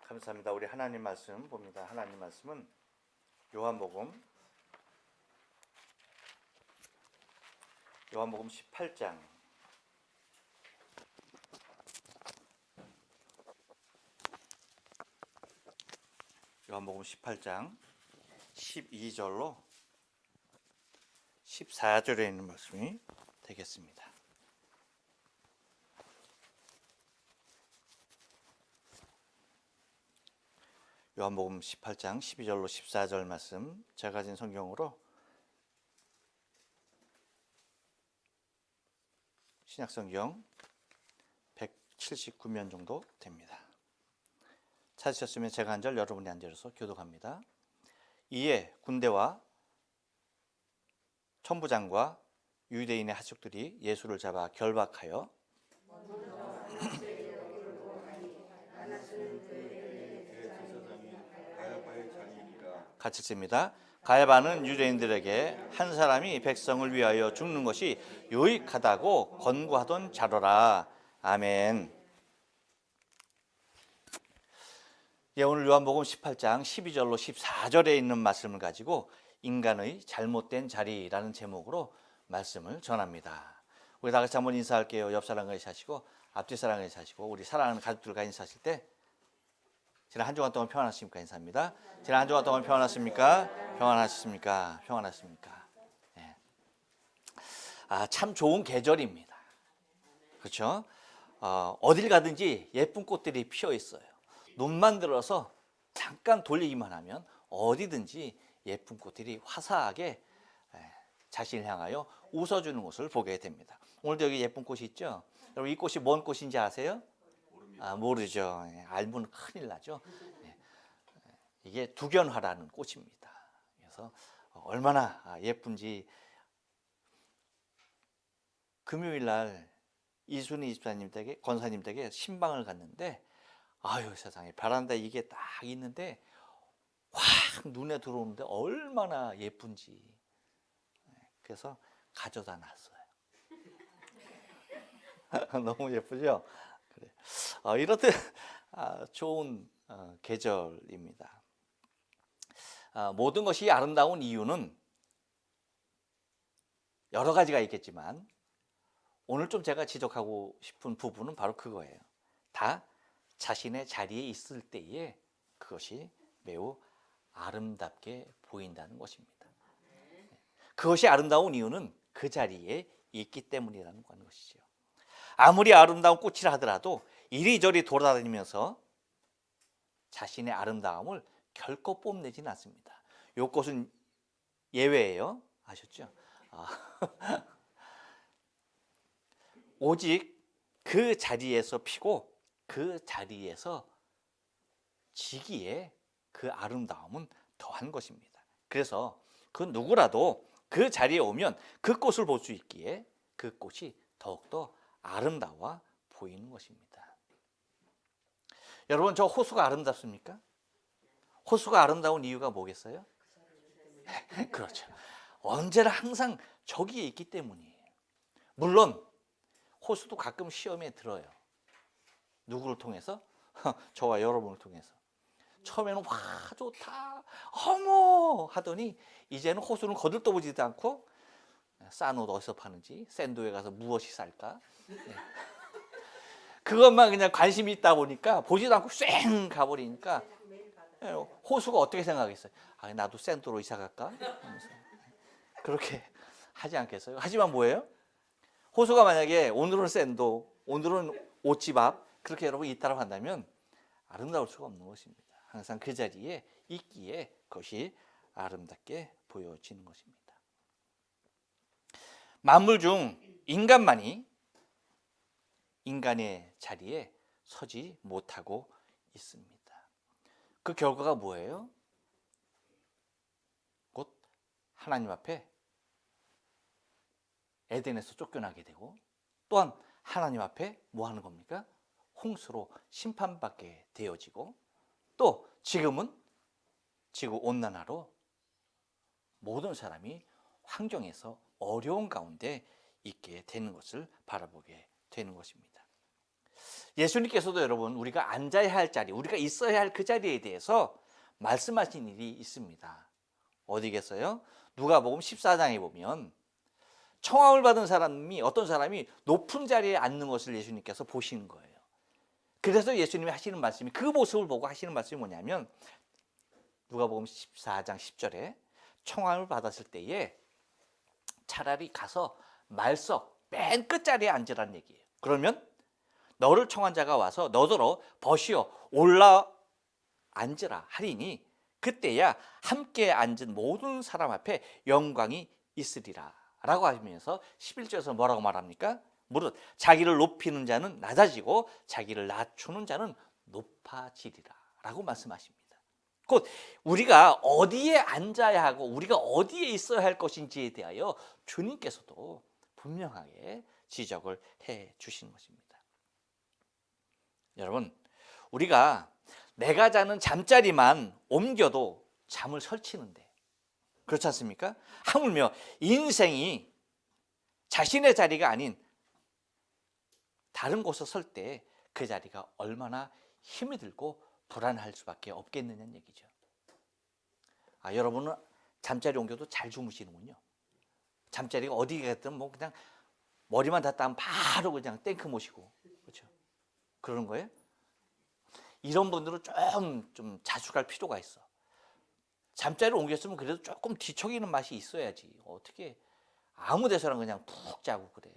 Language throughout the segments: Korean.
감사합니다. 우리 하나님 말씀 봅니다. 하나님 말씀은 요한복음 18장 요한복음 18장 12절로 14절에 있는 말씀이 되겠습니다. 요한복음 18장 12절로 14절 말씀, 제가 가진 성경으로 신약성경 179면 정도 됩니다. 찾으셨으면 제가 한 절, 여러분이 한 절에서 교독합니다. 이에 군대와 천부장과 유대인의 하숙들이 예수를 잡아 결박하여 같이 씁니다. 가야바는 유대인들에게 한 사람이 백성을 위하여 죽는 것이 유익하다고 권고하던 자로라. 아멘. 예, 오늘 요한복음 18장 12절로 14절에 있는 말씀을 가지고 인간의 잘못된 자리라는 제목으로 말씀을 전합니다. 우리 다 같이 한번 인사할게요. 옆 사람과 인사하시고 앞뒤 사람과 인사하시고 우리 사랑하는 가족들과 인사하실 때 지난 한 주간 동안 평안하십니까? 인사합니다. 지난 한 주간 동안 평안하십니까? 평안하셨습니까? 평안하십니까? 네. 참 좋은 계절입니다. 그렇죠? 어딜 가든지 예쁜 꽃들이 피어 있어요. 눈만 들어서 잠깐 돌리기만 하면 어디든지 예쁜 꽃들이 화사하게 자신을 향하여 웃어주는 것을 보게 됩니다. 오늘도 여기 예쁜 꽃이 있죠? 여러분 이 꽃이 뭔 꽃인지 아세요? 모르죠. 알면 큰일 나죠. 이게 두견화라는 꽃입니다. 그래서 얼마나 예쁜지 금요일 날 이순희 집사님 댁에 권사님 댁에 신방을 갔는데 아유 세상에 베란다에 이게 딱 있는데 확 눈에 들어오는데 얼마나 예쁜지 그래서 가져다 놨어요. 너무 예쁘죠? 그래. 이렇듯 좋은 계절입니다. 모든 것이 아름다운 이유는 여러 가지가 있겠지만 오늘 좀 제가 지적하고 싶은 부분은 바로 그거예요. 다 자신의 자리에 있을 때에 그것이 매우 아름답게 보인다는 것입니다. 그것이 아름다운 이유는 그 자리에 있기 때문이라는 것이죠. 아무리 아름다운 꽃이라 하더라도 이리저리 돌아다니면서 자신의 아름다움을 결코 뽐내지는 않습니다. 이 꽃은 예외예요. 아셨죠? 오직 그 자리에서 피고 그 자리에서 지기에 그 아름다움은 더한 것입니다. 그래서 그 누구라도 그 자리에 오면 그 꽃을 볼 수 있기에 그 꽃이 더욱더 아름다워 보이는 것입니다. 여러분 저 호수가 아름답습니까? 호수가 아름다운 이유가 뭐겠어요? 그렇죠. 언제나 항상 저기에 있기 때문이에요. 물론 호수도 가끔 시험에 들어요. 누구를 통해서? 저와 여러분을 통해서. 처음에는 와 좋다 어머 하더니 이제는 호수는 거들떠보지도 않고 싼 옷 어디서 파는지 샌도에 가서 무엇이 쌀까 그것만 그냥 관심이 있다 보니까 보지도 않고 쌩 가버리니까 호수가 어떻게 생각하겠어요? 나도 샌도로 이사 갈까? 그렇게 하지 않겠어요? 하지만 뭐예요? 호수가 만약에 오늘은 샌도 오늘은 옷집 앞 그렇게 여러분 있다고 한다면 아름다울 수가 없는 것입니다. 항상 그 자리에 있기에 그것이 아름답게 보여지는 것입니다. 만물 중 인간만이 인간의 자리에 서지 못하고 있습니다. 그 결과가 뭐예요? 곧 하나님 앞에 에덴에서 쫓겨나게 되고 또한 하나님 앞에 뭐 하는 겁니까? 홍수로 심판받게 되어지고 또 지금은 지구온난화로 모든 사람이 환경에서 어려운 가운데 있게 되는 것을 바라보게 되는 것입니다. 예수님께서도 여러분 우리가 앉아야 할 자리, 우리가 있어야 할 그 자리에 대해서 말씀하신 일이 있습니다. 어디겠어요? 누가복음 14장에 보면 청함을 받은 사람이, 어떤 사람이 높은 자리에 앉는 것을 예수님께서 보시는 거예요. 그래서 예수님이 하시는 말씀이, 그 모습을 보고 하시는 말씀이 뭐냐면 누가복음 14장 10절에 청함을 받았을 때에 차라리 가서 말석 맨 끝자리에 앉으라는 얘기예요. 그러면 너를 청한 자가 와서 너더러 벗이어 올라 앉으라 하리니 그때야 함께 앉은 모든 사람 앞에 영광이 있으리라 라고 하시면서 11절에서 뭐라고 말합니까? 무릇 자기를 높이는 자는 낮아지고 자기를 낮추는 자는 높아지리라 라고 말씀하십니다. 곧 우리가 어디에 앉아야 하고 우리가 어디에 있어야 할 것인지에 대하여 주님께서도 분명하게 지적을 해 주신 것입니다. 여러분, 우리가 내가 자는 잠자리만 옮겨도 잠을 설치는데, 그렇지 않습니까? 하물며 인생이 자신의 자리가 아닌 다른 곳에 설 때 그 자리가 얼마나 힘이 들고 불안할 수밖에 없겠느냐는 얘기죠. 여러분은 잠자리 옮겨도 잘 주무시는군요. 잠자리가 어디 갔든 뭐 그냥 머리만 닿다 바로 그냥 땡크 모시고, 그렇죠? 그러는 거예요? 이런 분들은 좀 자숙할 필요가 있어. 잠자리를 옮겼으면 그래도 조금 뒤척이는 맛이 있어야지. 어떻게 아무 데서나 그냥 푹 자고 그래.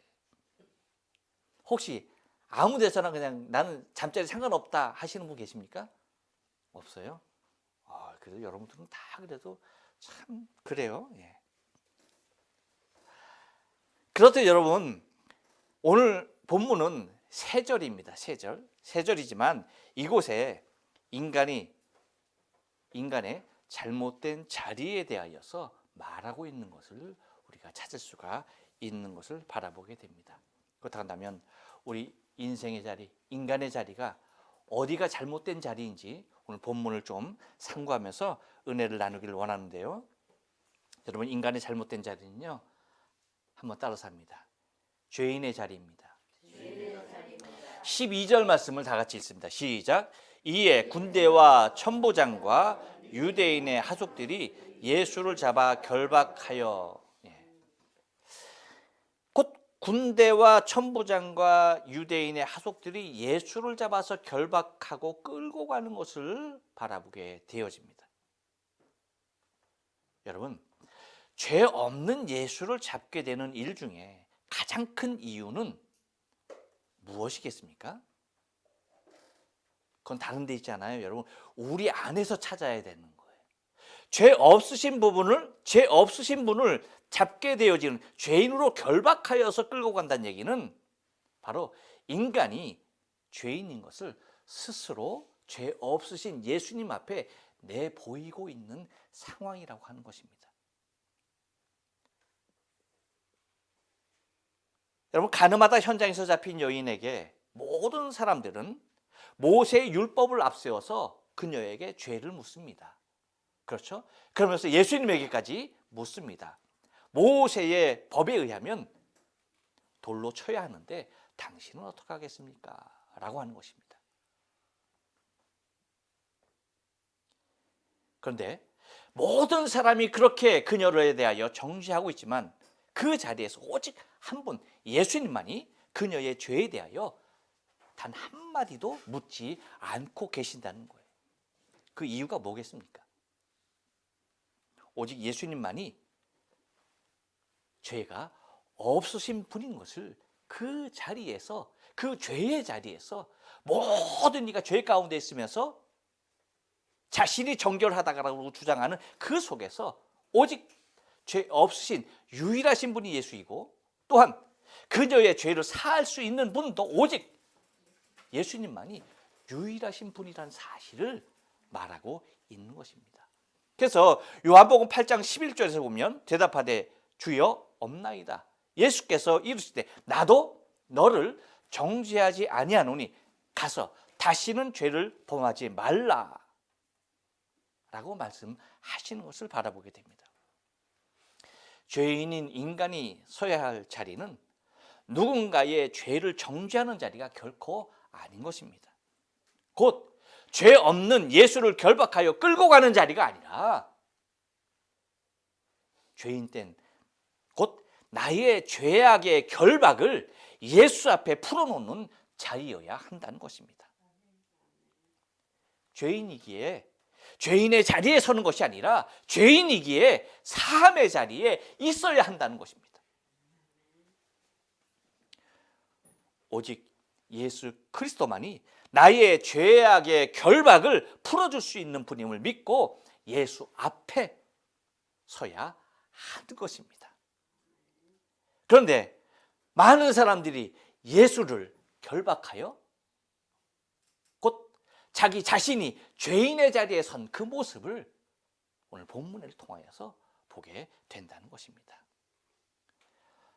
혹시 아무 데서나 그냥 나는 잠자리 상관없다 하시는 분 계십니까? 없어요? 그래도 여러분들은 다 그래도 참 그래요. 예. 그렇듯 여러분, 오늘 본문은 세 절입니다. 세 절. 세 절이지만 이곳에 인간의 잘못된 자리에 대하여서 말하고 있는 것을 우리가 찾을 수가 있는 것을 바라보게 됩니다. 그렇다 한다면 우리 인생의 자리, 인간의 자리가 어디가 잘못된 자리인지 오늘 본문을 좀 상고하면서 은혜를 나누기를 원하는데요. 여러분, 인간의 잘못된 자리는요, 한번 따라서 합니다. 죄인의 자리입니다. 12절 말씀을 다 같이 읽습니다. 시작. 이에 군대와 천부장과 유대인의 하속들이 예수를 잡아 결박하여, 곧 군대와 천부장과 유대인의 하속들이 예수를 잡아서 결박하고 끌고 가는 것을 바라보게 되어집니다. 여러분, 죄 없는 예수를 잡게 되는 일 중에 가장 큰 이유는 무엇이겠습니까? 그건 다른 데 있잖아요. 여러분, 우리 안에서 찾아야 되는 거예요. 죄 없으신 분을 잡게 되어지는, 죄인으로 결박하여서 끌고 간다는 얘기는 바로 인간이 죄인인 것을 스스로 죄 없으신 예수님 앞에 내보이고 있는 상황이라고 하는 것입니다. 여러분, 가늠하다 현장에서 잡힌 여인에게 모든 사람들은 모세의 율법을 앞세워서 그녀에게 죄를 묻습니다. 그렇죠? 그러면서 예수님에게까지 묻습니다. 모세의 법에 의하면 돌로 쳐야 하는데 당신은 어떻게 하겠습니까? 라고 하는 것입니다. 그런데 모든 사람이 그렇게 그녀에 대하여 정죄하고 있지만 그 자리에서 오직 한 분, 예수님만이 그녀의 죄에 대하여 단 한마디도 묻지 않고 계신다는 거예요. 그 이유가 뭐겠습니까? 오직 예수님만이 죄가 없으신 분인 것을 그 자리에서, 그 죄의 자리에서 모든 이가 죄 가운데 있으면서 자신이 정결하다고 주장하는 그 속에서 오직 죄 없으신 유일하신 분이 예수이고, 또한 그녀의 죄를 사할 수 있는 분도 오직 예수님만이 유일하신 분이라는 사실을 말하고 있는 것입니다. 그래서 요한복음 8장 11절에서 보면 대답하되 주여 없나이다. 예수께서 이르시되 나도 너를 정죄하지 아니하노니 가서 다시는 죄를 범하지 말라 라고 말씀하시는 것을 바라보게 됩니다. 죄인인 인간이 서야 할 자리는 누군가의 죄를 정죄하는 자리가 결코 아닌 것입니다. 곧 죄 없는 예수를 결박하여 끌고 가는 자리가 아니라 죄인 된 곧 나의 죄악의 결박을 예수 앞에 풀어놓는 자리여야 한다는 것입니다. 죄인이기에 죄인의 자리에 서는 것이 아니라 죄인이기에 사함의 자리에 있어야 한다는 것입니다. 오직 예수 그리스도만이 나의 죄악의 결박을 풀어줄 수 있는 분임을 믿고 예수 앞에 서야 하는 것입니다. 그런데 많은 사람들이 예수를 결박하여 곧 자기 자신이 죄인의 자리에 선 그 모습을 오늘 본문을 통하여서 보게 된다는 것입니다.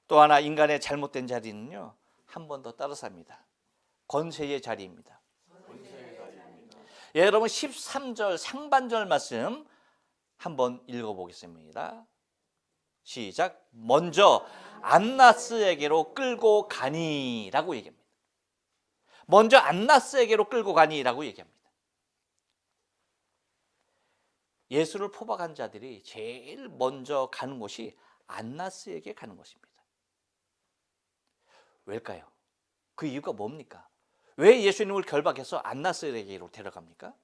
또 하나 인간의 잘못된 자리는요, 한 번 더 따라삽니다. 권세의 자리입니다. 예, 여러분 13절 상반절 말씀 한번 읽어보겠습니다. 시작. 먼저 안나스에게로 끌고 가니라고 얘기합니다. 먼저 안나스에게로 끌고 가니라고 얘기합니다. 예수를 포박한 자들이 제일 먼저 가는 곳이 안나스에게 가는 것입니다. 왜일까요? 그 이유가 뭡니까? 왜 예수님을 결박해서 안나스에게로 데려갑니까?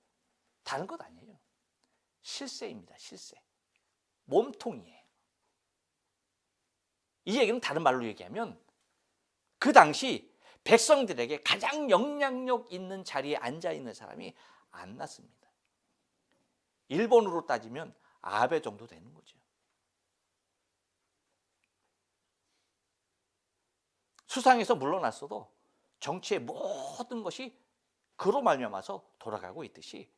다른 것 아니에요. 실세입니다. 실세. 몸통이에요. 이 얘기는 다른 말로 얘기하면 그 당시 백성들에게 가장 영향력 있는 자리에 앉아있는 사람이 안나스입니다. 일본으로 따지면 아베 정도 되는 거죠. 수상에서 물러났어도 정치의 모든 것이 그로 말미암아서 돌아가고 있듯이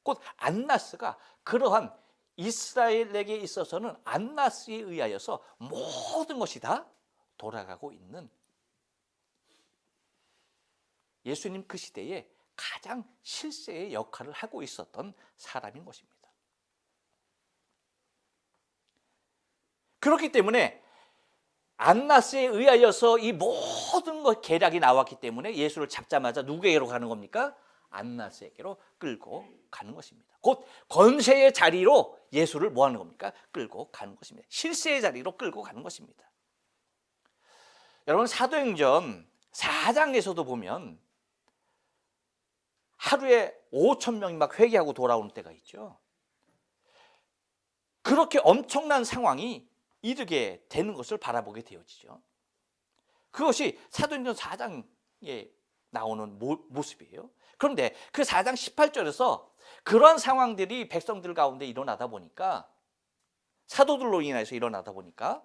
곧 안나스가 그러한 이스라엘에게 있어서는 안나스에 의하여서 모든 것이 다 돌아가고 있는 예수님 그 시대에 가장 실세의 역할을 하고 있었던 사람인 것입니다. 그렇기 때문에 안나스에 의하여서 이 모든 것 계략이 나왔기 때문에 예수를 잡자마자 누구에게로 가는 겁니까? 안나스에게로 끌고 가는 것입니다. 곧 권세의 자리로 예수를 뭐 하는 겁니까? 끌고 가는 것입니다. 실세의 자리로 끌고 가는 것입니다. 여러분 사도행전 4장에서도 보면 하루에 5,000명이 막 회개하고 돌아오는 때가 있죠. 그렇게 엄청난 상황이 이르게 되는 것을 바라보게 되어지죠. 그것이 사도행전 4장에 나오는 모습이에요. 그런데 그 4장 18절에서 그런 상황들이 백성들 가운데 일어나다 보니까 사도들로 인해서 일어나다 보니까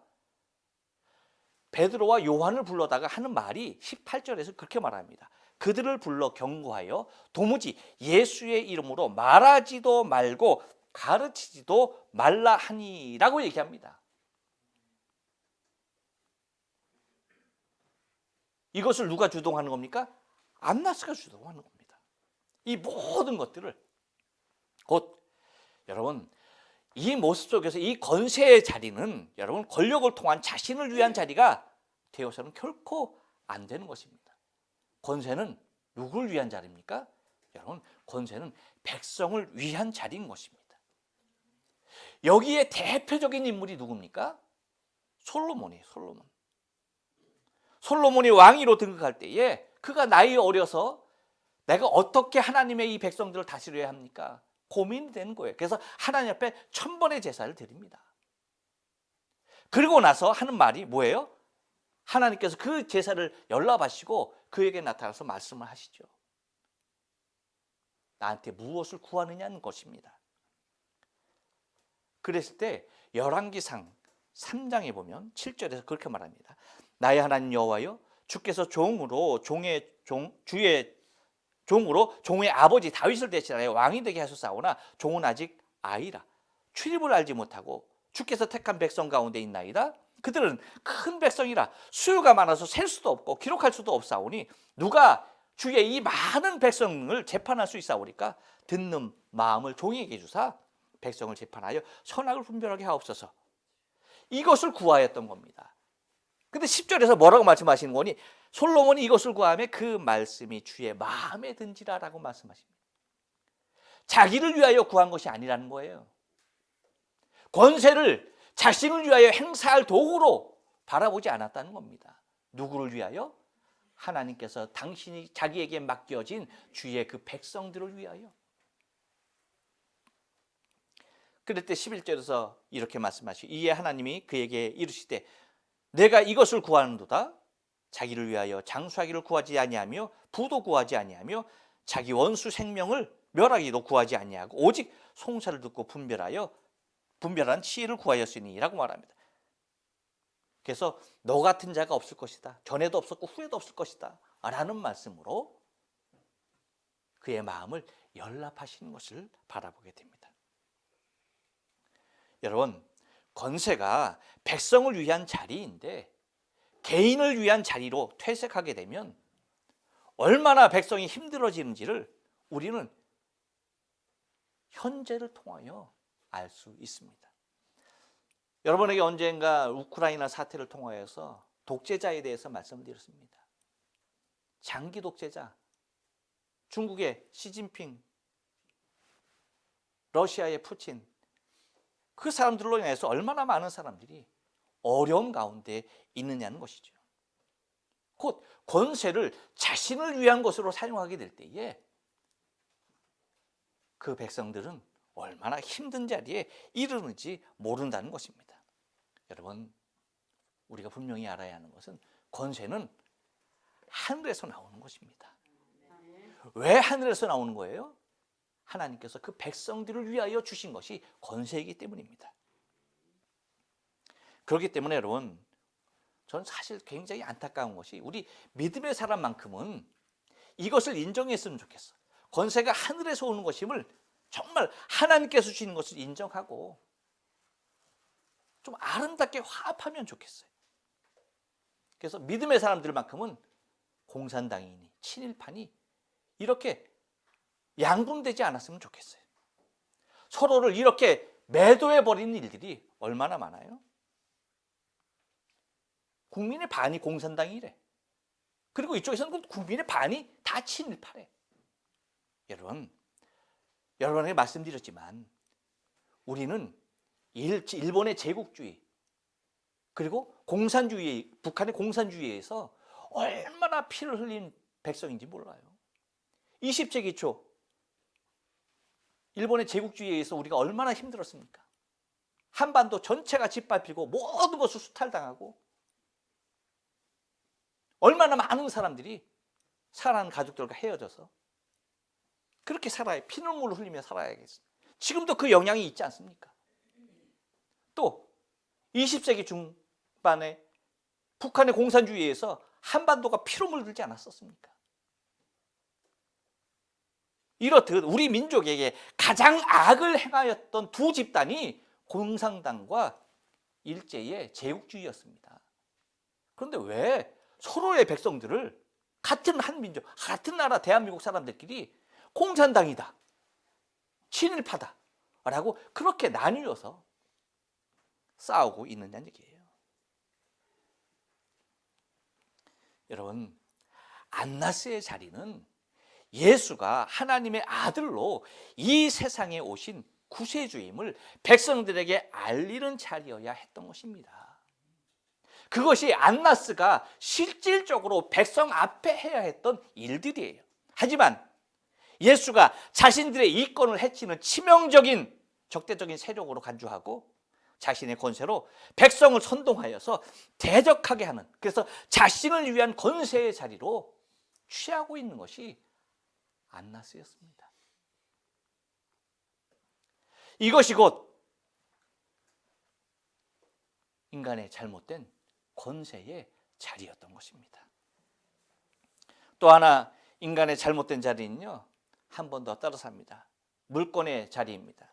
베드로와 요한을 불러다가 하는 말이 18절에서 그렇게 말합니다. 그들을 불러 경고하여 도무지 예수의 이름으로 말하지도 말고 가르치지도 말라 하니라고 얘기합니다. 이것을 누가 주동하는 겁니까? 안나스가 주동하는 겁니다. 이 모든 것들을 곧 여러분 이 모습 속에서 이 권세의 자리는 여러분 권력을 통한 자신을 위한 자리가 되어서는 결코 안 되는 것입니다. 권세는 누구를 위한 자리입니까? 여러분 권세는 백성을 위한 자리인 것입니다. 여기에 대표적인 인물이 누굽니까? 솔로몬이에요. 솔로몬이 왕위로 등극할 때에 그가 나이 어려서 내가 어떻게 하나님의 이 백성들을 다스려야 합니까? 고민이 되는 거예요. 그래서 하나님 앞에 1000번의 제사를 드립니다. 그리고 나서 하는 말이 뭐예요? 하나님께서 그 제사를 연락하시고 그에게 나타나서 말씀을 하시죠. 나한테 무엇을 구하느냐는 것입니다. 그랬을 때 열왕기상 3장에 보면 7절에서 그렇게 말합니다. 나의 하나님 여호와여 주께서 주의 종으로 종의 아버지 다윗을 대신하여 왕이 되게 하셨사오나 종은 아직 아이라 출입을 알지 못하고 주께서 택한 백성 가운데 있나이다. 그들은 큰 백성이라 수요가 많아서 셀 수도 없고 기록할 수도 없사오니 누가 주의 이 많은 백성을 재판할 수 있사오리까? 듣는 마음을 종에게 주사 백성을 재판하여 선악을 분별하게 하옵소서. 이것을 구하였던 겁니다. 근데 10절에서 뭐라고 말씀하시는 거니? 솔로몬이 이것을 구하며 그 말씀이 주의 마음에 든지라라고 말씀하십니다. 자기를 위하여 구한 것이 아니라는 거예요. 권세를 자신을 위하여 행사할 도구로 바라보지 않았다는 겁니다. 누구를 위하여? 하나님께서 당신이 자기에게 맡겨진 주의 그 백성들을 위하여. 그럴 때 11절에서 이렇게 말씀하시고 이에 하나님이 그에게 이르시되 내가 이것을 구하는도다. 자기를 위하여 장수하기를 구하지 아니하며 부도 구하지 아니하며 자기 원수 생명을 멸하기도 구하지 아니하고 오직 송사를 듣고 분별한 지혜를 구하였으니라고 말합니다. 그래서 너 같은 자가 없을 것이다. 전에도 없었고 후에도 없을 것이다. 라는 말씀으로 그의 마음을 연락하시는 것을 바라보게 됩니다. 여러분, 권세가 백성을 위한 자리인데 개인을 위한 자리로 퇴색하게 되면 얼마나 백성이 힘들어지는지를 우리는 현재를 통하여 알 수 있습니다. 여러분에게 언젠가 우크라이나 사태를 통하여서 독재자에 대해서 말씀드렸습니다. 장기 독재자, 중국의 시진핑, 러시아의 푸틴, 그 사람들로 인해서 얼마나 많은 사람들이 어려움 가운데 있느냐는 것이죠. 곧 권세를 자신을 위한 것으로 사용하게 될 때에 그 백성들은 얼마나 힘든 자리에 이르는지 모른다는 것입니다. 여러분, 우리가 분명히 알아야 하는 것은 권세는 하늘에서 나오는 것입니다. 왜 하늘에서 나오는 거예요? 하나님께서 그 백성들을 위하여 주신 것이 권세이기 때문입니다. 그렇기 때문에 여러분, 저는 사실 굉장히 안타까운 것이 우리 믿음의 사람만큼은 이것을 인정했으면 좋겠어요. 권세가 하늘에서 오는 것임을 정말 하나님께서 주시는 것을 인정하고 좀 아름답게 화합하면 좋겠어요. 그래서 믿음의 사람들만큼은 공산당이니 친일파니 이렇게 양분되지 않았으면 좋겠어요. 서로를 이렇게 매도해버리는 일들이 얼마나 많아요? 국민의 반이 공산당이래. 그리고 이쪽에서는 국민의 반이 다 친일파래. 여러분에게 말씀드렸지만 우리는 일본의 제국주의 그리고 공산주의, 북한의 공산주의에서 얼마나 피를 흘린 백성인지 몰라요. 20세기 초 일본의 제국주의에 의해서 우리가 얼마나 힘들었습니까? 한반도 전체가 짓밟히고 모든 것을 수탈당하고 얼마나 많은 사람들이 사랑하는 가족들과 헤어져서 그렇게 살아야, 피눈물을 흘리며 살아야겠어요. 지금도 그 영향이 있지 않습니까? 또 20세기 중반에 북한의 공산주의에서 한반도가 피로 물들지 않았었습니까? 이렇듯 우리 민족에게 가장 악을 행하였던 두 집단이 공산당과 일제의 제국주의였습니다. 그런데 왜 서로의 백성들을 같은 한민족, 같은 나라 대한민국 사람들끼리 공산당이다, 친일파다 라고 그렇게 나뉘어서 싸우고 있느냐는 얘기예요. 여러분, 안나스의 자리는 예수가 하나님의 아들로 이 세상에 오신 구세주임을 백성들에게 알리는 자리여야 했던 것입니다. 그것이 안나스가 실질적으로 백성 앞에 해야 했던 일들이에요. 하지만 예수가 자신들의 이권을 해치는 치명적인 적대적인 세력으로 간주하고 자신의 권세로 백성을 선동하여서 대적하게 하는, 그래서 자신을 위한 권세의 자리로 취하고 있는 것이 안나스였습니다. 이것이 곧 인간의 잘못된 권세의 자리였던 것입니다. 또 하나 인간의 잘못된 자리는요, 한 번 더 따라서 합니다. 물권의 자리입니다.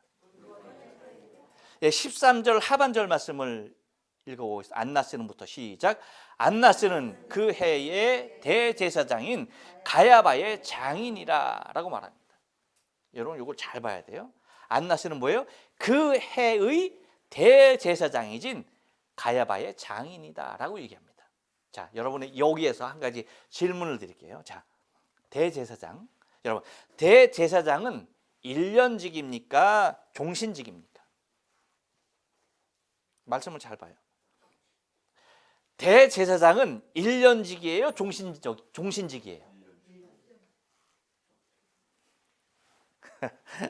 13절 하반절 말씀을 읽어보겠습니다. 안나스는부터 시작. 안나스는 그 해의 대제사장인 가야바의 장인이라 라고 말합니다. 여러분 이걸 잘 봐야 돼요. 안나스는 뭐예요? 그 해의 대제사장이진 가야바의 장인이다 라고 얘기합니다. 자, 여러분이 여기에서 한 가지 질문을 드릴게요. 자, 대제사장. 여러분, 대제사장은 1년직입니까? 종신직입니까? 말씀을 잘 봐요. 대제사장은 1년직이에요? 종신직이에요?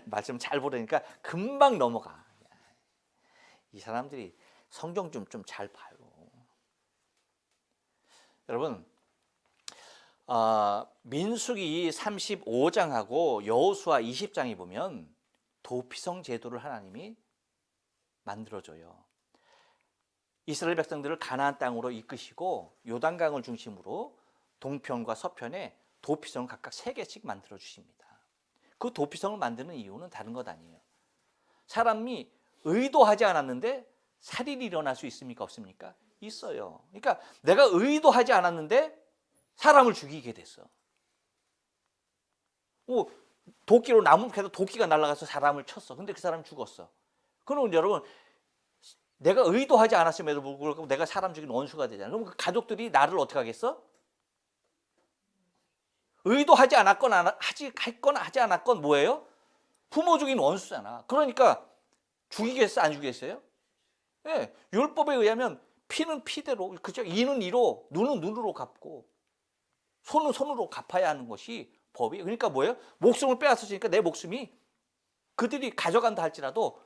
말씀 잘 보려니까 금방 넘어가. 이 사람들이 성경 좀 잘 봐요. 여러분, 민수기 35장하고 여호수아 20장에 보면 도피성 제도를 하나님이 만들어줘요. 이스라엘 백성들을 가나안 땅으로 이끄시고 요단강을 중심으로 동편과 서편에 도피성을 각각 3개씩 만들어 주십니다. 그 도피성을 만드는 이유는 다른 것 아니에요. 사람이 의도하지 않았는데 살인이 일어날 수 있습니까? 없습니까? 있어요. 그러니까 내가 의도하지 않았는데 사람을 죽이게 됐어. 도끼로 나무 캐서 도끼가 날아가서 사람을 쳤어. 근데 그 사람이 죽었어. 그럼 여러분, 내가 의도하지 않았음에도 불구하고 내가 사람 죽인 원수가 되잖아. 그럼 그 가족들이 나를 어떻게 하겠어? 의도하지 않았건 하지 않았건 뭐예요? 부모 죽인 원수잖아. 그러니까 죽이겠어, 안 죽이겠어요? 네, 율법에 의하면 피는 피대로, 그죠? 이는 이로, 눈은 눈으로 갚고 손은 손으로 갚아야 하는 것이 법이. 그러니까 뭐예요? 목숨을 빼앗았으니까 내 목숨이 그들이 가져간다 할지라도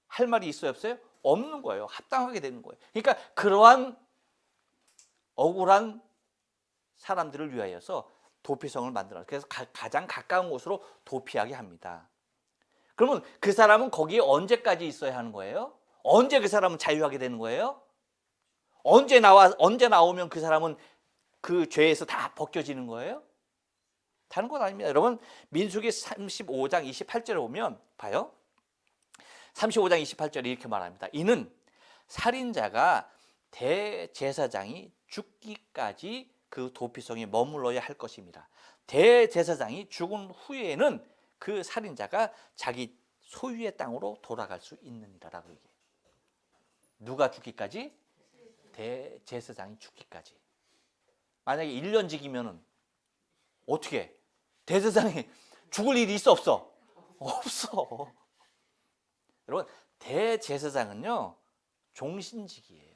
할 말이 있어요, 없어요? 없는 거예요. 합당하게 되는 거예요. 그러니까 그러한 억울한 사람들을 위하여서 도피성을 만들어요. 그래서 가장 가까운 곳으로 도피하게 합니다. 그러면 그 사람은 거기에 언제까지 있어야 하는 거예요? 언제 그 사람은 자유하게 되는 거예요? 언제 나오면 그 사람은 그 죄에서 다 벗겨지는 거예요? 다른 건 아닙니다. 여러분, 민수기 35장 28절에 보면 봐요. 35장 28절에 이렇게 말합니다. 이는 살인자가 대제사장이 죽기까지 그 도피성에 머물러야 할 것입니다. 대제사장이 죽은 후에는 그 살인자가 자기 소유의 땅으로 돌아갈 수 있느니라라고 얘기해요. 누가 죽기까지? 대제사장이 죽기까지. 만약에 1년직이면은 어떻게 해? 대제사장이 죽을 일이 있어, 없어? 없어. 여러분, 대제사장은요 종신직이에요.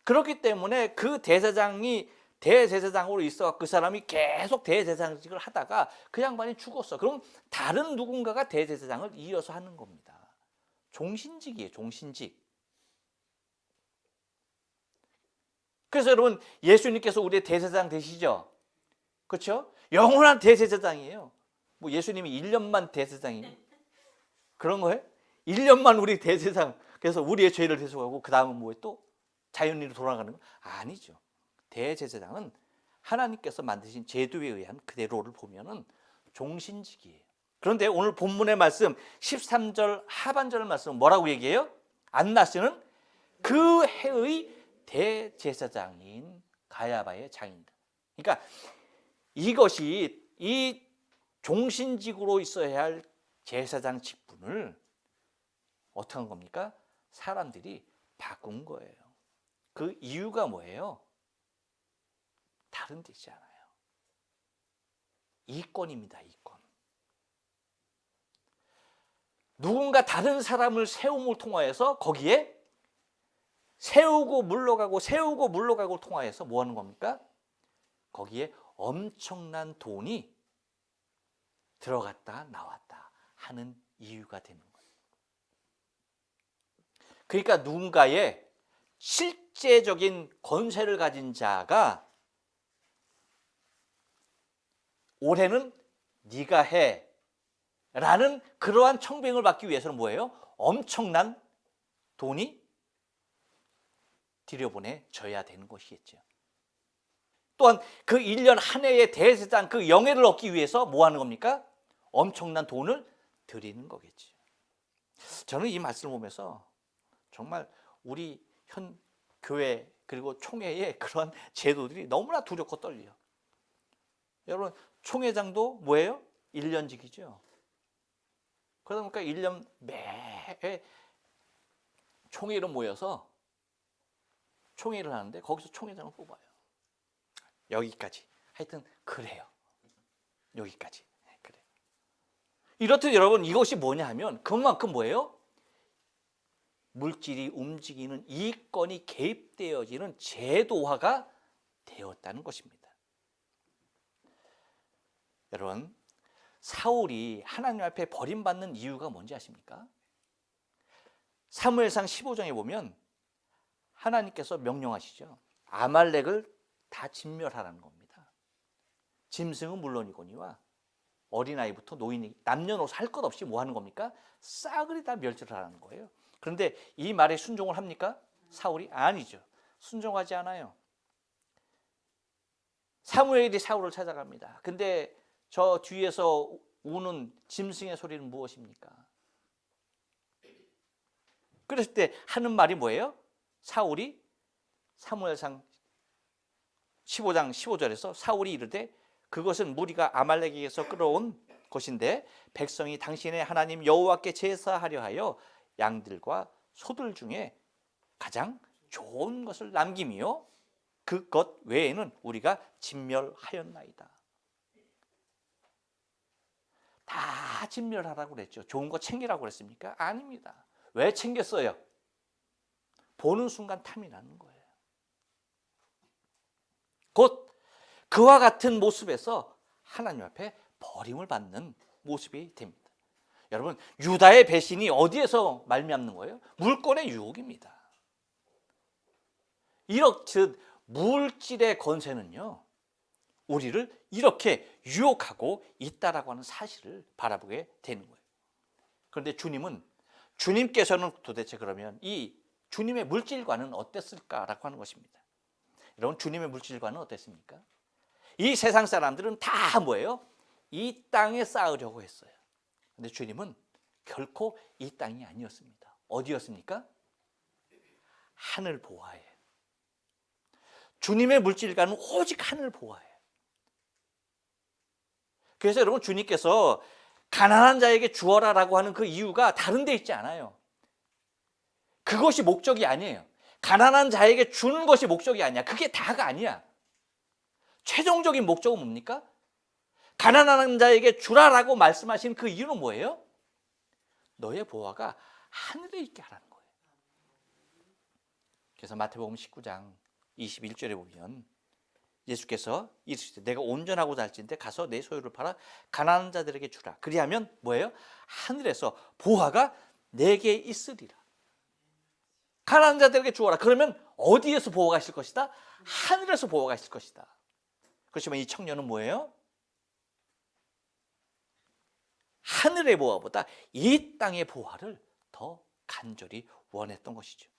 그렇기 때문에 그 대제사장이 대제사장으로 있어 그 사람이 계속 대제사장직을 하다가 그 양반이 죽었어. 그럼 다른 누군가가 대제사장을 이어서 하는 겁니다. 종신직이에요, 종신직. 그래서 여러분, 예수님께서 우리의 대제사장 되시죠? 그렇죠? 영원한 대제사장이에요. 뭐 예수님이 1년만 대제사장이에요? 그런 거예요? 1년만 우리 대제사장, 그래서 우리의 죄를 대속하고 그 다음은 뭐예요? 또 자연인으로 돌아가는 거? 아니죠. 대제사장은 하나님께서 만드신 제도에 의한 그대로를 보면은 종신직이에요. 그런데 오늘 본문의 말씀 13절 하반절 말씀은 뭐라고 얘기해요? 안나스는 그 해의 대제사장인 가야바의 장인이다. 그러니까 이것이 이 종신직으로 있어야 할 제사장 직분을 어떻게 한 겁니까? 사람들이 바꾼 거예요. 그 이유가 뭐예요? 다른 데지 않아요. 이권입니다, 이권. 누군가 다른 사람을 세움을 통하여서 거기에 세우고 물러가고 통하여서 뭐 하는 겁니까? 거기에 엄청난 돈이 들어갔다 나왔다 하는 이유가 되는 거예요. 그러니까 누군가의 실제적인 권세를 가진 자가 올해는 네가 해 라는 그러한 청빙을 받기 위해서는 뭐예요? 엄청난 돈이 들여보내져야 되는 것이겠죠. 또한 그 1년 한 해의 대제사장 그 영예를 얻기 위해서 뭐 하는 겁니까? 엄청난 돈을 드리는 거겠죠. 저는 이 말씀을 보면서 정말 우리 현 교회 그리고 총회의 그런 제도들이 너무나 두렵고 떨려요. 여러분, 총회장도 뭐예요? 1년직이죠. 그러다 보니까 1년 매 총회로 모여서 총회를 하는데 거기서 총회장을 뽑아요. 여기까지. 하여튼 그래요. 여기까지. 그래. 이렇듯 여러분 이것이 뭐냐 하면 그만큼 뭐예요? 물질이 움직이는 이권이 개입되어지는 제도화가 되었다는 것입니다. 여러분, 사울이 하나님 앞에 버림받는 이유가 뭔지 아십니까? 사무엘상 15장에 보면 하나님께서 명령하시죠. 아말렉을 다 진멸하라는 겁니다. 짐승은 물론이거니와 어린아이부터 노인이 남녀노소 할 것 없이 뭐 하는 겁니까? 싸그리 다 멸절을 하라는 거예요. 그런데 이 말에 순종을 합니까? 사울이? 아니죠. 순종하지 않아요. 사무엘이 사울을 찾아갑니다. 근데 저 뒤에서 우는 짐승의 소리는 무엇입니까? 그랬을 때 하는 말이 뭐예요? 사울이 사무엘상 15장 15절에서 사울이 이르되 그것은 무리가 아말렉에게서 끌어온 것인데 백성이 당신의 하나님 여호와께 제사하려 하여 양들과 소들 중에 가장 좋은 것을 남김이요 그것 외에는 우리가 진멸하였나이다. 다 진멸하라고 그랬죠. 좋은 거 챙기라고 그랬습니까? 아닙니다. 왜 챙겼어요? 보는 순간 탐이 나는 거예요. 곧 그와 같은 모습에서 하나님 앞에 버림을 받는 모습이 됩니다. 여러분, 유다의 배신이 어디에서 말미암는 거예요? 물권의 유혹입니다. 이렇듯 물질의 권세는요, 우리를 이렇게 유혹하고 있다라고 하는 사실을 바라보게 되는 거예요. 그런데 주님께서는 도대체 그러면 이 주님의 물질관은 어땠을까라고 하는 것입니다. 여러분, 주님의 물질관은 어땠습니까? 이 세상 사람들은 다 뭐예요? 이 땅에 쌓으려고 했어요. 그런데 주님은 결코 이 땅이 아니었습니다. 어디였습니까? 하늘 보화에. 주님의 물질관은 오직 하늘 보화예요. 그래서 여러분, 주님께서 가난한 자에게 주어라라고 하는 그 이유가 다른 데 있지 않아요. 그것이 목적이 아니에요. 가난한 자에게 주는 것이 목적이 아니야. 그게 다가 아니야. 최종적인 목적은 뭡니까? 가난한 자에게 주라라고 말씀하신 그 이유는 뭐예요? 너의 보화가 하늘에 있게 하라는 거예요. 그래서 마태복음 19장 21절에 보면 예수께서 이르시되 내가 온전하고 잘진데 가서 내 소유를 팔아 가난한 자들에게 주라. 그리하면 뭐예요? 하늘에서 보화가 내게 있으리라. 가난한 자들에게 주어라. 그러면 어디에서 보화가 있을 것이다? 하늘에서 보화가 있을 것이다. 그렇지만 이 청년은 뭐예요? 하늘의 보화보다 이 땅의 보화를 더 간절히 원했던 것이죠.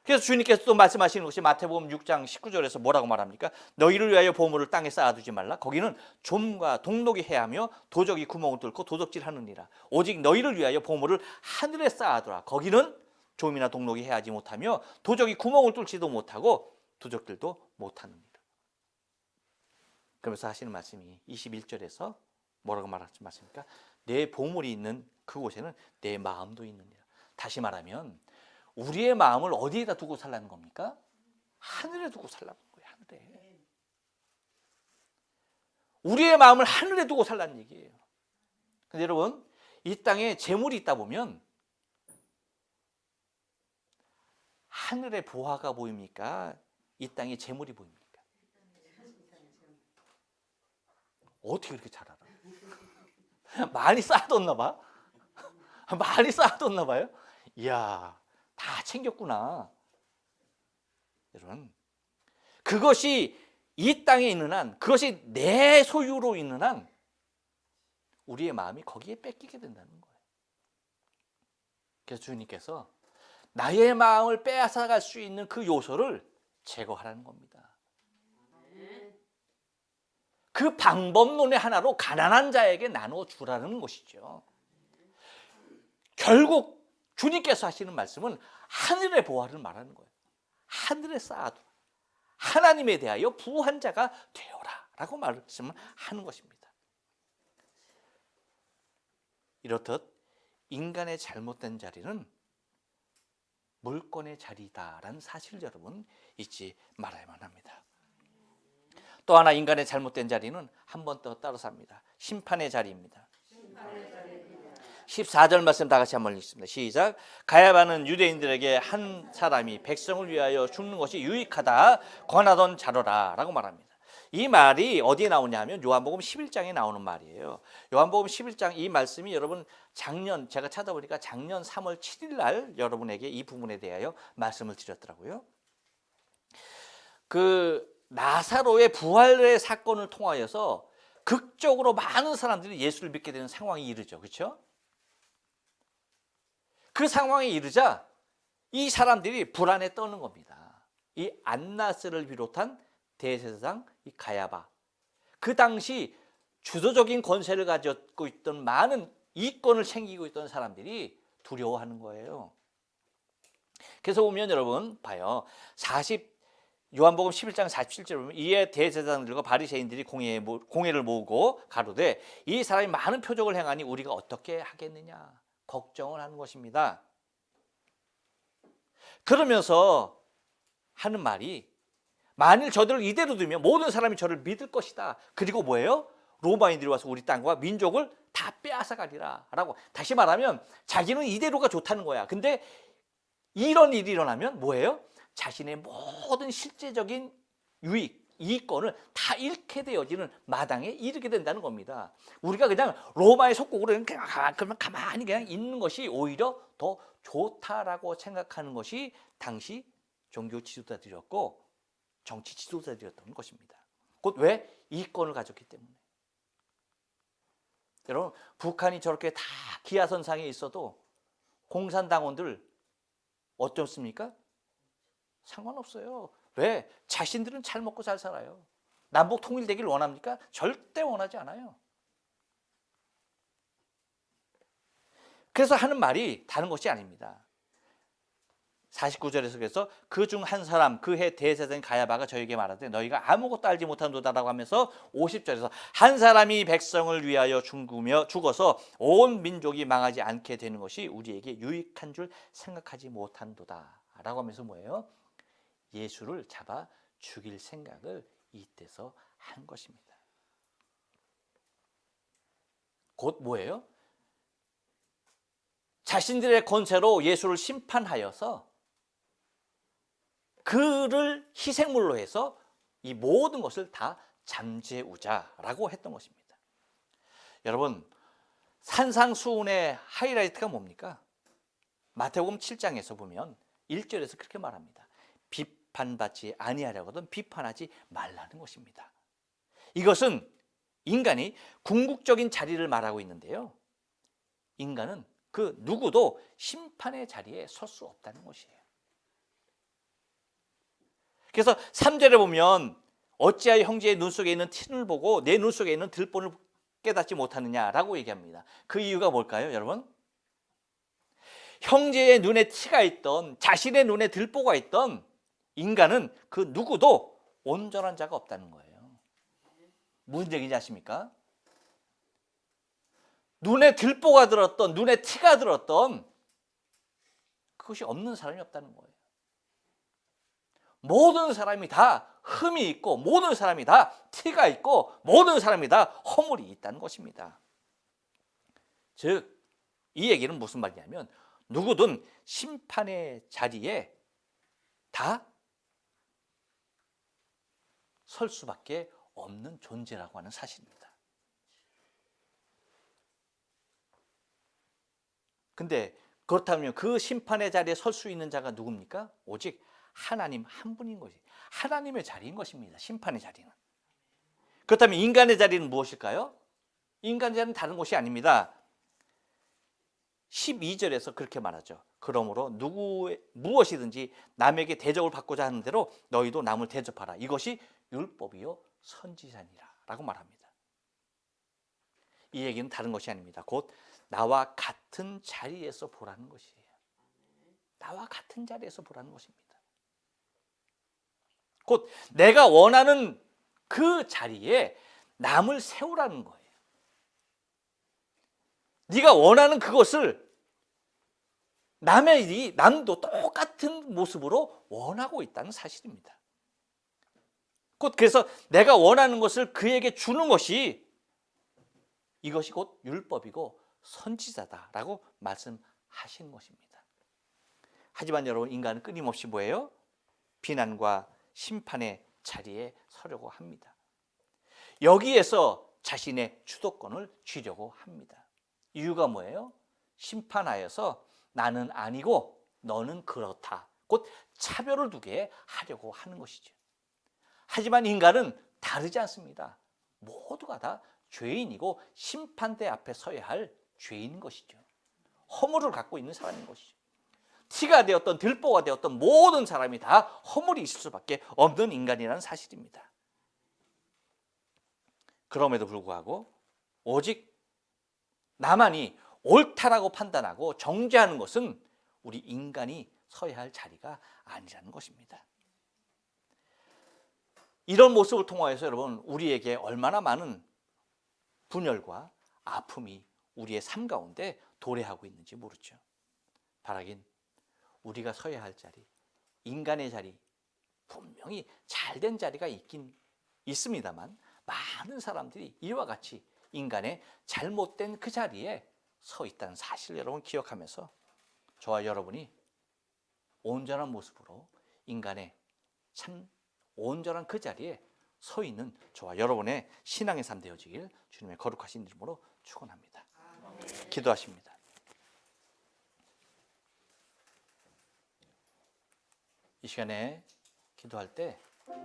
그래서 주님께서 또 말씀하시는 것이 마태복음 6장 19절에서 뭐라고 말합니까? 너희를 위하여 보물을 땅에 쌓아두지 말라. 거기는 좀과 동록이 해하며 도적이 구멍을 뚫고 도적질하느니라. 오직 너희를 위하여 보물을 하늘에 쌓아두라. 거기는 좀이나 동록이 해하지 못하며 도적이 구멍을 뚫지도 못하고 도적들도 못하느니라. 그러면서 하시는 말씀이 21절에서 뭐라고 말씀하십니까? 내 보물이 있는 그곳에는 내 마음도 있느니라. 다시 말하면 우리의 마음을 어디에다 두고 살라는 겁니까? 하늘에 두고 살라는 거예요. 하늘에. 우리의 마음을 하늘에 두고 살라는 얘기예요. 근데 여러분, 이 땅에 재물이 있다 보면 하늘의 보화가 보입니까? 이 땅에 재물이 보입니까? 어떻게 그렇게 잘 알아? 많이 쌓아뒀나 봐. 많이 쌓아뒀나 봐요. 이야, 다 챙겼구나. 여러분, 그것이 이 땅에 있는 한, 그것이 내 소유로 있는 한 우리의 마음이 거기에 뺏기게 된다는 거예요. 그래서 주님께서 나의 마음을 빼앗아갈 수 있는 그 요소를 제거하라는 겁니다. 그 방법론의 하나로 가난한 자에게 나누어 주라는 것이죠. 결국 주님께서 하시는 말씀은 하늘의 보화를 말하는 거예요. 하늘에 쌓아두라. 하나님에 대하여 부한 자가 되어라 라고 말씀을 하는 것입니다. 이렇듯 인간의 잘못된 자리는 물권의 자리다라는 사실을 여러분 잊지 말아야만 합니다. 또 하나 인간의 잘못된 자리는 한 번 더 따라서 합니다. 심판의 자리입니다. 14절 말씀 다 같이 한번 읽습니다. 시작. 가야바는 유대인들에게 한 사람이 백성을 위하여 죽는 것이 유익하다 권하던 자로라 라고 말합니다. 이 말이 어디에 나오냐면 요한복음 11장에 나오는 말이에요. 요한복음 11장 이 말씀이 여러분 작년 제가 찾아보니까 작년 3월 7일 날 여러분에게 이 부분에 대하여 말씀을 드렸더라고요. 그 나사로의 부활의 사건을 통하여서 극적으로 많은 사람들이 예수를 믿게 되는 상황이 이르죠. 그렇죠? 그 상황에 이르자 이 사람들이 불안에 떠는 겁니다. 이 안나스를 비롯한 대제사장 이 가야바, 그 당시 주도적인 권세를 가지고 있던 많은 이권을 챙기고 있던 사람들이 두려워하는 거예요. 그래서 보면 여러분 봐요. 요한복음 11장 47절 보면 이에 대제사장들과 바리새인들이 공회를 모으고 가로되 이 사람이 많은 표적을 행하니 우리가 어떻게 하겠느냐 걱정을 하는 것입니다. 그러면서 하는 말이 만일 저들을 이대로 두면 모든 사람이 저를 믿을 것이다. 그리고 뭐예요? 로마인들이 와서 우리 땅과 민족을 다 빼앗아 가리라 라고. 다시 말하면 자기는 이대로가 좋다는 거야. 근데 이런 일이 일어나면 뭐예요? 자신의 모든 실제적인 유익, 이권을 다 잃게 되어지는 마당에 이르게 된다는 겁니다. 우리가 그냥 로마의 속국으로 그냥 가만히 그냥 있는 것이 오히려 더 좋다라고 생각하는 것이 당시 종교 지도자들이었고 정치 지도자들이었던 것입니다. 곧 왜? 이권을 가졌기 때문에. 여러분 북한이 저렇게 다 기아선상에 있어도 공산당원들 어떻습니까? 상관없어요. 왜? 자신들은 잘 먹고 잘 살아요. 남북 통일되길 원합니까? 절대 원하지 않아요. 그래서 하는 말이 다른 것이 아닙니다. 49절에서 그래서 그 중 한 사람 그 해 대제사장 가야바가 저에게 말하되 너희가 아무것도 알지 못한도다라고 하면서 50절에서 한 사람이 백성을 위하여 죽어서 온 민족이 망하지 않게 되는 것이 우리에게 유익한 줄 생각하지 못한도다 라고 하면서 뭐예요? 예수를 잡아 죽일 생각을 이때서 한 것입니다. 곧 뭐예요? 자신들의 권세로 예수를 심판하여서 그를 희생물로 해서 이 모든 것을 다 잠재우자라고 했던 것입니다. 여러분 산상수훈의 하이라이트가 뭡니까? 마태복음 7장에서 보면 1절에서 그렇게 말합니다. 비판받지 아니하려거든 비판하지 말라는 것입니다. 이것은 인간이 궁극적인 자리를 말하고 있는데요. 인간은 그 누구도 심판의 자리에 설 수 없다는 것이에요. 그래서 3절에 보면 어찌하여 형제의 눈 속에 있는 티를 보고 내 눈 속에 있는 들본을 깨닫지 못하느냐라고 얘기합니다. 그 이유가 뭘까요, 여러분? 형제의 눈에 티가 있던 자신의 눈에 들보가 있던 인간은 그 누구도 온전한 자가 없다는 거예요. 무슨 얘기인지 아십니까? 눈에 들보가 들었던 눈에 티가 들었던 그것이 없는 사람이 없다는 거예요. 모든 사람이 다 흠이 있고 모든 사람이 다 티가 있고 모든 사람이 다 허물이 있다는 것입니다. 즉 이 얘기는 무슨 말이냐면 누구든 심판의 자리에 다 설 수밖에 없는 존재라고 하는 사실입니다. 근데 그렇다면 그 심판의 자리에 설 수 있는 자가 누굽니까? 오직 하나님 한 분인 것이 하나님의 자리인 것입니다. 심판의 자리는. 그렇다면 인간의 자리는 무엇일까요? 인간의 자리는 다른 것이 아닙니다. 12절에서 그렇게 말하죠. 그러므로 무엇이든지 남에게 대접을 받고자 하는 대로 너희도 남을 대접하라. 이것이 율법이요 선지자니라 라고 말합니다. 이 얘기는 다른 것이 아닙니다. 곧 나와 같은 자리에서 보라는 것이에요. 나와 같은 자리에서 보라는 것입니다. 곧 내가 원하는 그 자리에 남을 세우라는 거예요. 네가 원하는 그것을 남의 일이 남도 똑같은 모습으로 원하고 있다는 사실입니다. 곧 그래서 내가 원하는 것을 그에게 주는 것이 이것이 곧 율법이고 선지자다라고 말씀하시는 것입니다. 하지만 여러분, 인간은 끊임없이 뭐예요? 비난과 심판의 자리에 서려고 합니다. 여기에서 자신의 주도권을 쥐려고 합니다. 이유가 뭐예요? 심판하여서 나는 아니고 너는 그렇다, 곧 차별을 두게 하려고 하는 것이죠. 하지만 인간은 다르지 않습니다. 모두가 다 죄인이고 심판대 앞에 서야 할 죄인인 것이죠. 허물을 갖고 있는 사람인 것이죠. 티가 되었던 들보가 되었던 모든 사람이 다 허물이 있을 수밖에 없는 인간이라는 사실입니다. 그럼에도 불구하고 오직 나만이 옳다라고 판단하고 정죄하는 것은 우리 인간이 서야 할 자리가 아니라는 것입니다. 이런 모습을 통하여서 여러분, 우리에게 얼마나 많은 분열과 아픔이 우리의 삶 가운데 도래하고 있는지 모르죠. 바라긴 우리가 서야 할 자리, 인간의 자리, 분명히 잘된 자리가 있긴 있습니다만 많은 사람들이 이와 같이 인간의 잘못된 그 자리에 서 있다는 사실을 여러분 기억하면서 저와 여러분이 온전한 모습으로 인간의 참 온전한 그 자리에 서 있는 저와 여러분의 신앙의 삶 되어지길 주님의 거룩하신 이름으로 축원합니다. 기도하십니다. 이 시간에 기도할 때